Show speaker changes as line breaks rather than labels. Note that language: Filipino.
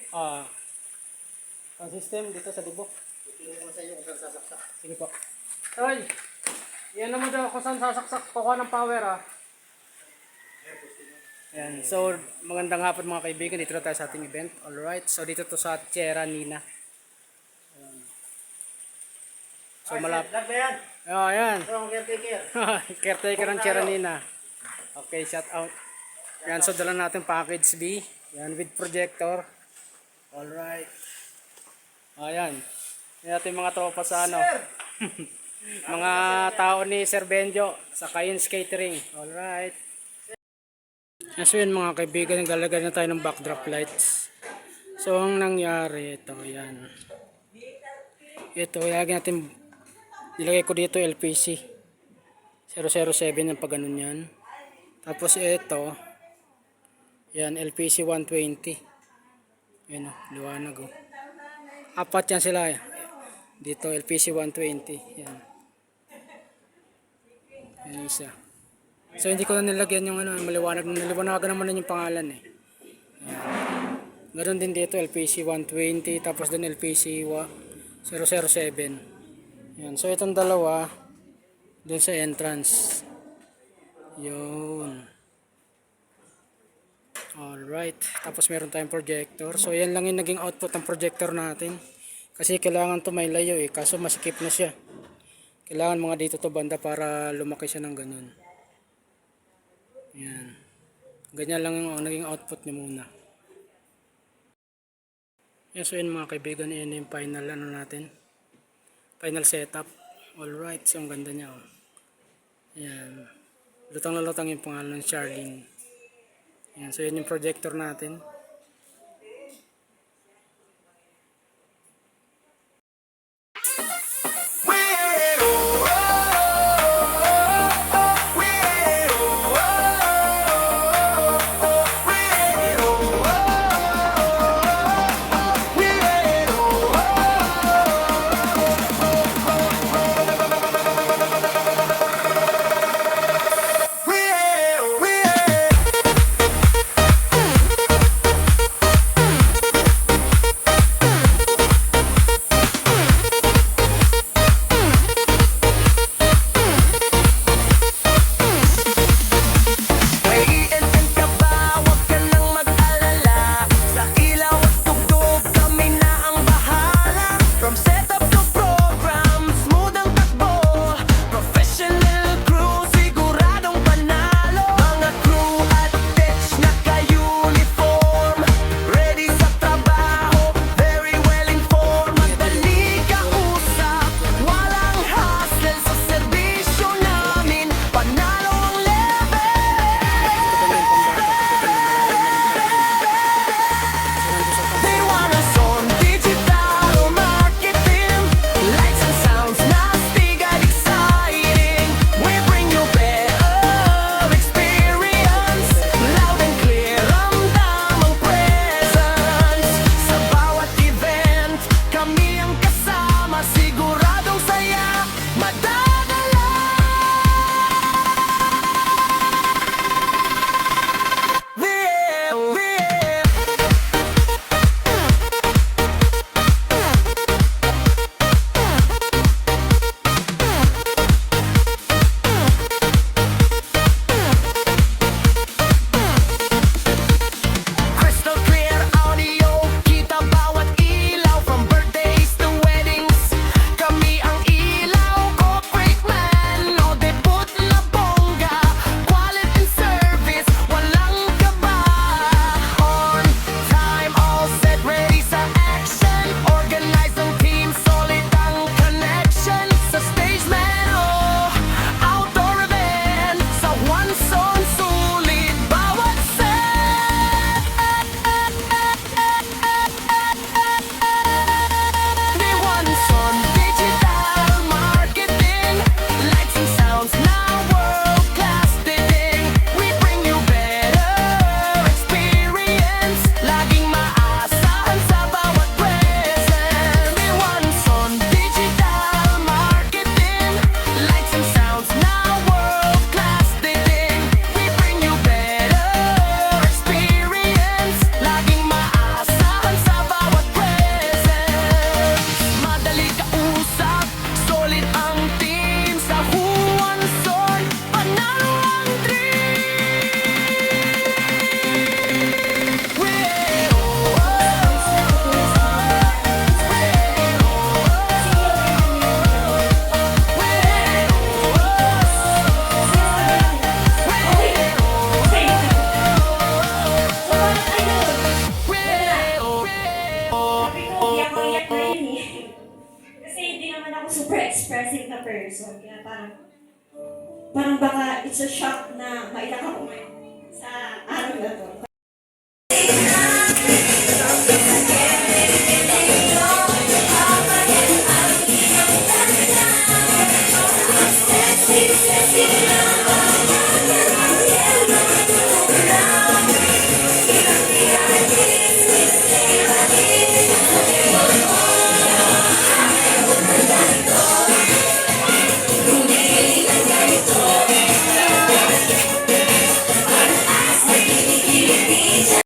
Ah, ang system dito sa dibo.
Tutulungan ko sa iyo kung saan sasaksak.
Sige po. Toy, yan naman daw kung saan sasaksak. Kukuha ng power ah. Yan. So, magandang hapon mga kaibigan. Dito na tayo sa ating event. Alright. So, dito to sa Sierra Nina. So, malap.
Lag ba yan?
Oh, yan.
Ito ang caretaker.
Caretaker ng Sierra Nina. Okay, shout out. Yan. So, dala natin package B. Yan, with projector. Alright. Ayan. Yan natin mga tropa sa ano. Mga tao ni Sir Benjo sa Kayens Catering. Alright. So yun mga kaibigan, naglalagay na tayo ng backdrop lights. So ang nangyari, ito, yan. Ito, ilagay ko dito LPC 007 yung pag ganun yan. Tapos ito, yan, LPC 120. Yan o, liwanag o. Apat yan sila. Dito, LPC 120. Yan. Yan isa. So hindi ko na nilagyan yung ano, maliwanag. Naliwanagan naman yung pangalan eh. Yan. Ganon din dito, LPC 120. Tapos din LPC 007. Yan. So itong dalawa, dun sa entrance. Yun. Alright. Tapos meron tayong projector. So yan lang yung naging output ng projector natin. Kasi kailangan to may layo eh. Kaso masikip na siya. Kailangan mga dito to banda para lumaki siya ng ganun. Yan. Ganyan lang yung naging output niya muna. Yan, so yun mga kaibigan, yun yung final ano natin. Final setup. Alright, so ang ganda niya oh. Yan. Lutang na lutang yung pangalan ng Charlene. Yan, so yun yung projector natin.
expressive na person. Kaya parang baka it's a shock na maiyak ako ngayon sa araw na to.